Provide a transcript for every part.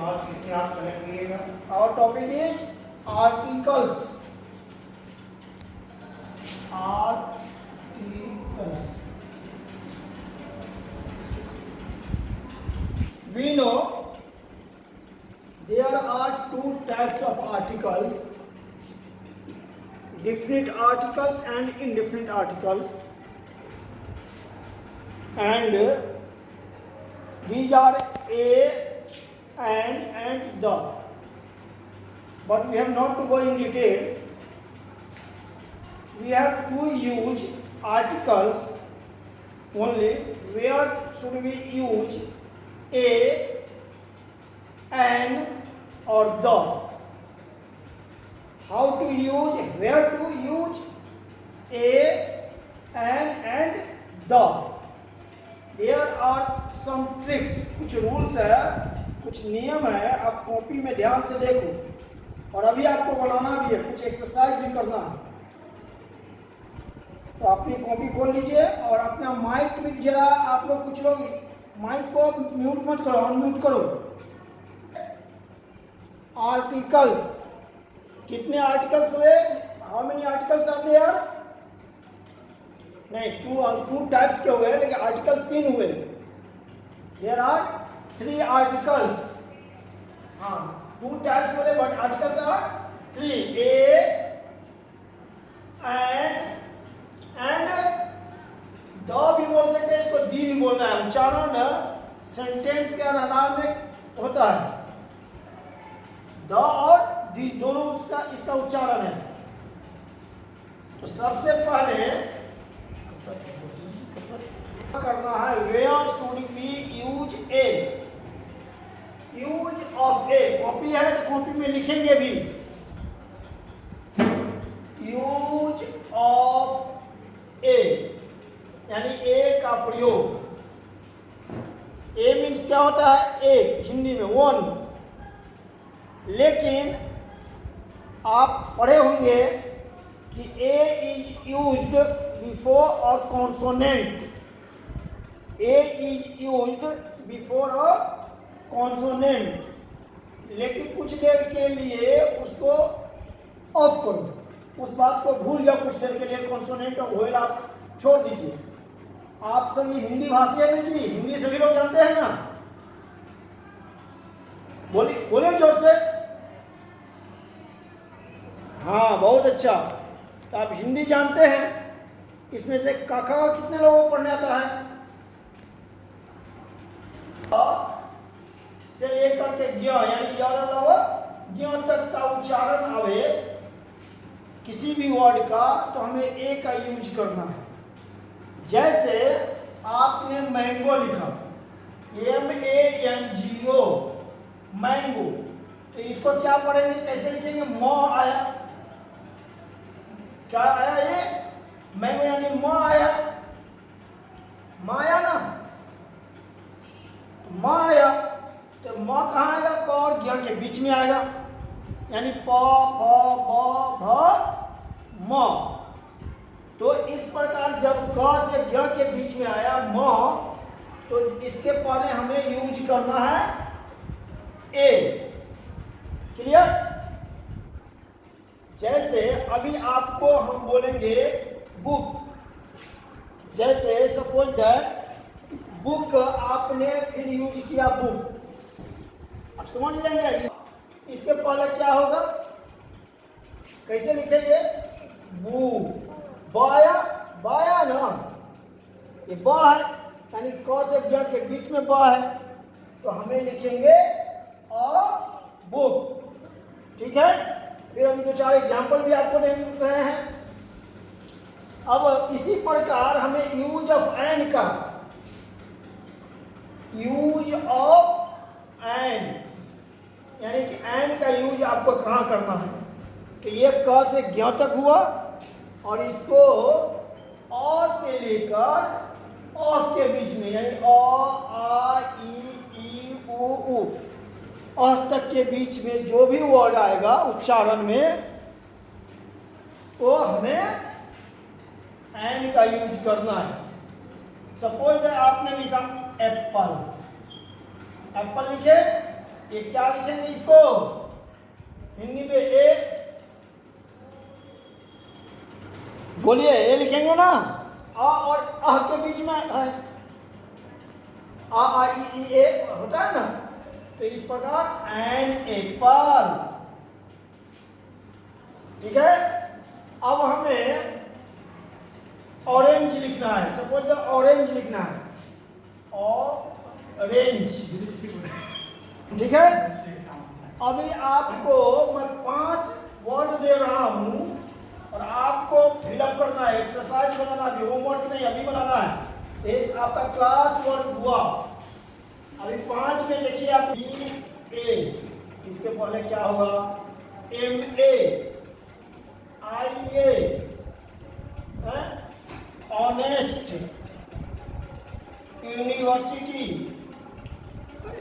बाद फिर से आप कनेक्ट करिएगा। Our topic is articles. Articles. We know there are two types of articles, definite articles and indefinite articles, and these are a and the, but we have not to go in detail. We have to use articles only. Where should we use a, an or the? How to use, where to use a, an and the? There are some tricks, कुछ rules है, कुछ नियम है, आप copy में ध्यान से देखो। और अभी आपको बनाना भी है, कुछ एक्सरसाइज भी करना है। तो अपनी कॉपी खोल लीजिए और अपना माइक भी जरा, आप लोग कुछ लोग माइक को म्यूट मत करो, अनम्यूट करो। आर्टिकल्स, कितने आर्टिकल्स हुए? How many articles are there? नहीं, टू टाइप्स के हुए, लेकिन आर्टिकल्स 3 हुए। There are 3 articles. हाँ, 2 टाइप्स हुए, but articles are 3, A and the भी बोल सकते हैं, इसको दी भी बोलना है। उच्चारण सेंटेंस के आधार में होता है। द और दी दोनों इसका उच्चारण है। तो सबसे पहले करना है, where should we use A, use of A. Copy है तो कॉपी में लिखेंगे भी, यूज ऑफ ए, यानी ए का प्रयोग। ए मीन्स क्या होता है? एक, हिंदी में 1। लेकिन आप पढ़े होंगे कि ए इज यूज्ड बिफोर और consonant. A is used before a consonant, लेकिन कुछ देर के लिए उसको ऑफ करो, उस बात को भूल जाओ कुछ देर के लिए। कॉन्सोनेंट और वोवेल आप छोड़ दीजिए। आप सभी हिंदी भाषी हैं जी, हिंदी सभी लोग जानते हैं ना? बोलिए जोर से। हाँ, बहुत अच्छा। तो आप हिंदी जानते हैं। इसमें से काका कितने लोगों को पढ़ने आता है? से लेकर के ज्ञ, यानी ज्ञ तक का उच्चारण आवे किसी भी वर्ड का, तो हमें ए का यूज करना है। जैसे आपने मैंगो लिखा, MANGO, मैंगो, तो इसको क्या पढ़ेंगे, कैसे लिखेंगे? म आया, क्या आया? ये मैंगो यानी म आया, माया ना, म आया। तो म कहाँ आएगा? क और ज्ञ के बीच में आएगा, यानी प, फ, ब, भ, म। तो इस प्रकार जब क से ज्ञ के बीच में आया म, तो इसके पहले हमें यूज करना है ए। क्लियर? जैसे अभी आपको हम बोलेंगे बुक, जैसे सपोज दैट बुक आपने फिर यूज किया बुक, आप समझ लेंगे। इसके पहले क्या होगा, कैसे लिखेंगे? बू, बाया, बाया ना, ये बा है, यानी क से ज्ञ के बीच में बा है, तो हमें लिखेंगे अ बुक। ठीक है? फिर हम 2-4 एग्जाम्पल भी आपको दे रहे हैं। अब इसी प्रकार हमें यूज ऑफ एन का, यूज ऑफ एन, यानी कि एन का यूज आपको कहाँ करना है कि ये क से ज्ञ तक हुआ और इसको अ से लेकर अ के बीच में, यानी अ, आ, ई, उ, अस तक के बीच में जो भी वर्ड आएगा उच्चारण में, वो हमें एन का यूज करना है। सपोज आपने लिखा एप्पल, एप्पल लिखे ये क्या लिखेंगे इसको हिंदी में? ए, बोलिए, ए लिखेंगे ना? आ और अह के बीच में है, आ ई ए होता है ना, तो इस प्रकार एन एप्पल। ठीक है, अब हमें ऑरेंज लिखना है। सपोज ऑरेंज लिखना है, ऑरेंज। ठीक है, अभी आपको मैं 5 वर्ड दे रहा हूं और आपको फिलअप करना है, एक्सरसाइज बनाना है, होमवर्क नहीं अभी बनाना है। इस आपका क्लास वर्क हुआ। अभी 5 में देखिए आप ए, इसके पहले क्या होगा? M A, I A, honest, university,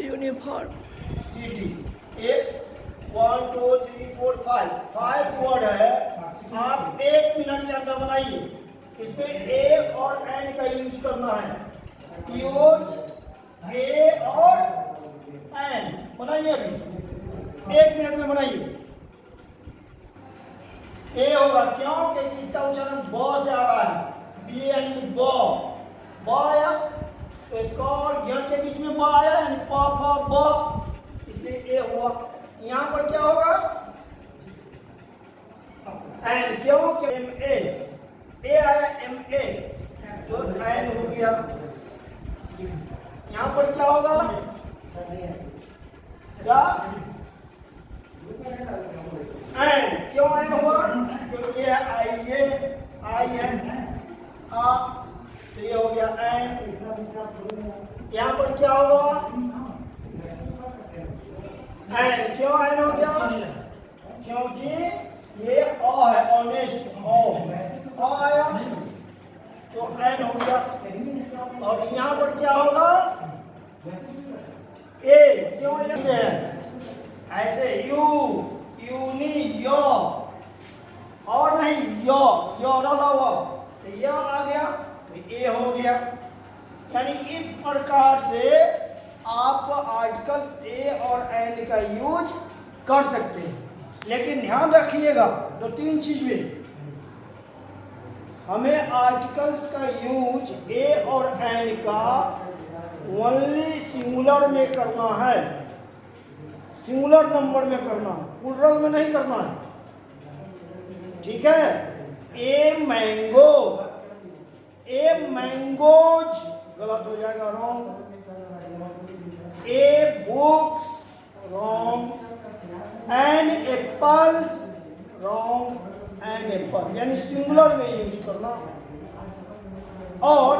university. 1 2 3 4 5 word है। आप 1 मिनट के अंदर बनाइए। इसमें ए और एन का यूज करना है। यूज ए और एन बनाइए। अभी 1 मिनट में बनाइए। ए होगा, क्यों? क्योंकि इसका उच्चारण ब से आ रहा है। बी एन ब, ब आया, एक और य के बीच में ब आया, यानी प फ ब, इसलिए ए हुआ। यहाँ पर क्या होगा? एन, क्यों? एम ए आया, एम ए तो एन हो गया। यहाँ पर क्या होगा? क्या? एन, क्यों एन हुआ? क्योंकि आई है आ, तो ये हो गया एन। यहाँ पर क्या होगा? एन, क्यों एन हो गया? क्योंकि ये अ है, ऑनेस्ट, अ आया तो एन हो गया। और यहाँ पर क्या होगा? ए, क्यों ऐसे है? ऐसे यू, यूनी, यो, और नहीं यो डाला हुआ तो ये आ गया, तो ए हो गया। यानी इस प्रकार से आप आर्टिकल्स ए और एन का यूज कर सकते हैं। लेकिन ध्यान रखिएगा 2-3 चीज में, हमें आर्टिकल्स का यूज ए और एन का ओनली सिंगुलर में करना है, सिंगुलर नंबर में करना है, प्लूरल में नहीं करना है। ठीक है, ए मैंगो, ए मैंगोज गलत हो जाएगा, wrong. A books, wrong. An apples, wrong. An apple, यानी सिंगुलर में यूज करना। और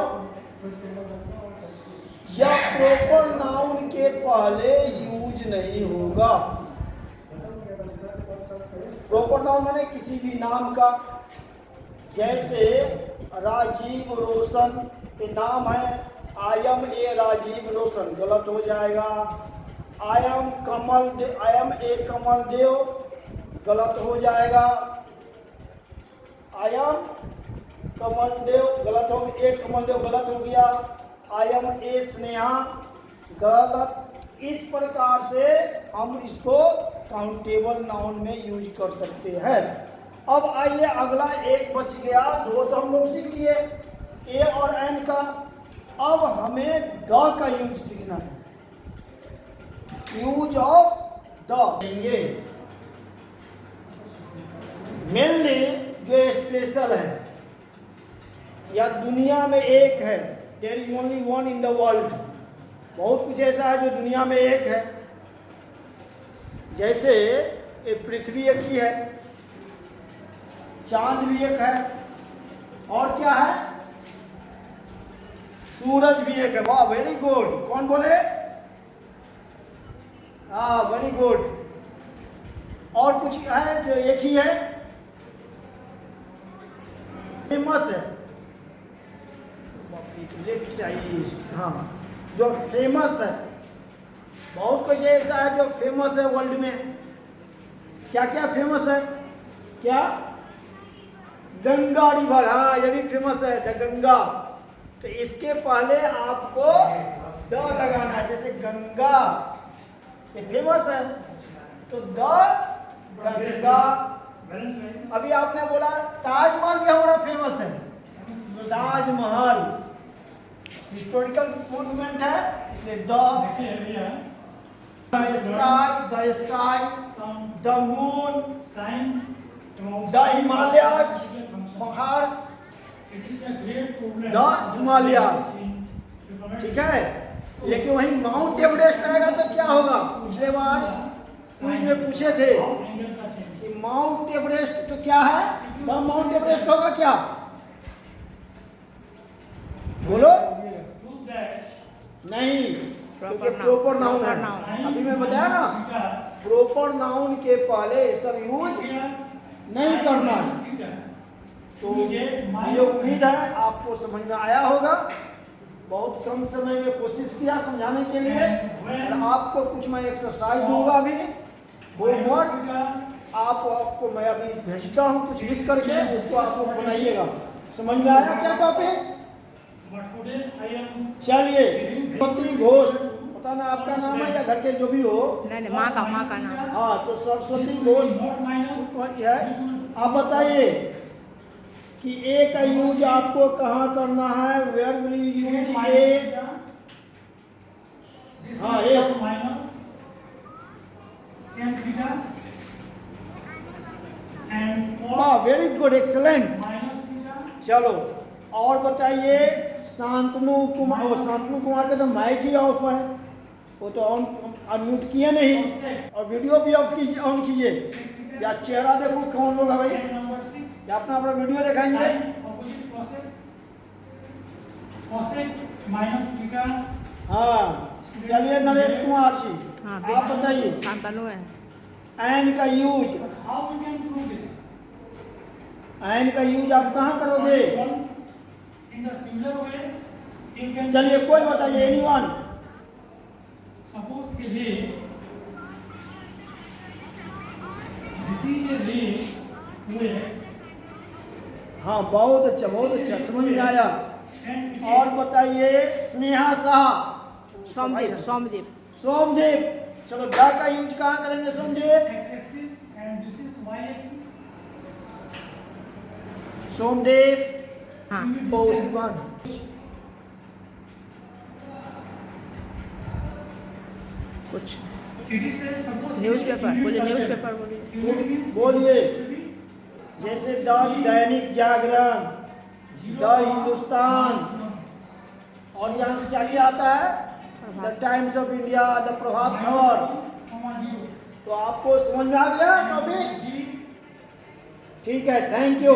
यह प्रॉपर नाउन के पहले यूज नहीं होगा। प्रॉपर नाउन माने किसी भी नाम का, जैसे राजीव रोशन ये नाम है, आई एम ए राजीव रोशन गलत हो जाएगा। आई एम ए कमल देव गलत हो जाएगा। आई एम कमल देव गलत हो गया, ए कमल देव गलत हो गया। आई एम ए स्नेहा गलत। इस प्रकार से हम इसको काउंटेबल नाउन में यूज कर सकते हैं। अब आइए अगला एक बच गया, 2 तो हम लोग सीख लिए ए और एन का। अब हमें द का यूज सीखना है। यूज ऑफ द देंगे मेनली जो स्पेशल है या दुनिया में एक है, there is only one in the world. बहुत कुछ ऐसा है जो दुनिया में एक है, जैसे पृथ्वी एक ही है, चांद भी एक है, और क्या है? सूरज भी एक है। वाह, वेरी गुड। कौन बोले? हाँ, वेरी गुड। और कुछ है जो एक ही है, फेमस है। लेफ्ट से आइए। हाँ, जो फेमस है, बहुत कुछ ऐसा है जो फेमस है वर्ल्ड में। क्या क्या फेमस है? क्या? गंगा रिवर, हाँ ये भी फेमस है, द गंगा। तो इसके पहले आपको द लगाना है, जैसे गंगा, ये फेमस है। तो द गंगा। अभी आपने बोला ताजमहल भी हमारा फेमस है। ताजमहल हिस्टोरिकल मॉन्यूमेंट है, इसलिए the sky, the moon, the Himalayas, पहाड़, द हिमालयाज। ठीक है, लेकिन वहीं माउंट एवरेस्ट आएगा तो क्या होगा? पिछले बार क्विज में पूछे थे कि माउंट एवरेस्ट तो क्या है? द माउंट एवरेस्ट होगा क्या? बोलो। नहीं, क्योंकि प्रॉपर नाउन है। अभी मैं बताया ना, प्रॉपर नाउन के पहले सब यूज नहीं करना। तो ये उम्मीद है आपको समझ में आया होगा। बहुत कम समय में कोशिश किया समझाने के लिए, और आपको कुछ मैं एक्सरसाइज दूंगा अभी, होमवर्क आपको मैं अभी भेजता हूँ कुछ लिख करके, उसको आप लोग बनाइएगा। समझ में आया क्या टॉपिक? चलिए, सरस्वती घोष, पता ना आपका नाम है या घर के जो भी हो। नहीं, माँ का नाम। हाँ, तो सरस्वती घोष है। आप बताइए कि ए का यूज आपको कहाँ करना है? वेयर विल यू यूज ए? हाँ, यस। वाह, वेरी गुड, एक्सेलेंट। चलो और बताइए, शांतनु कुमार का तो माइक ही ऑफ है, वो तो ऑन अनम्यूट किए नहीं, और वीडियो भी ऑन कीजिए। या चेहरा देखो कौन लोग है भाई, या अपना अपना वीडियो दिखाएंगे। हाँ, चलिए नरेश कुमार जी, आप बताइए शांतनु है। एंड का यूज, एंड का यूज आप कहाँ करोगे? चलिए कोई बताइए, एनीवन। सपोज के रे, दिस इज ए रे OX। हाँ, बहुत अच्छा, बहुत अच्छा, समझ में आया। और बताइए स्नेहा शाह। सोमदीप। सोमदीप। चलो द का यूज कहाँ करेंगे Somdeep? X axis and this is Y axis। Somdeep. हाँ, कुछ न्यूज़पेपर बोलिए, न्यूज़पेपर बोलिए। बोलिए, जैसे द दैनिक जागरण, द हिंदुस्तान, और यहाँ पे क्या आता है? The Times of India, the Prabhat Khabar. तो आपको समझ में आ गया टॉपिक? ठीक है, थैंक यू।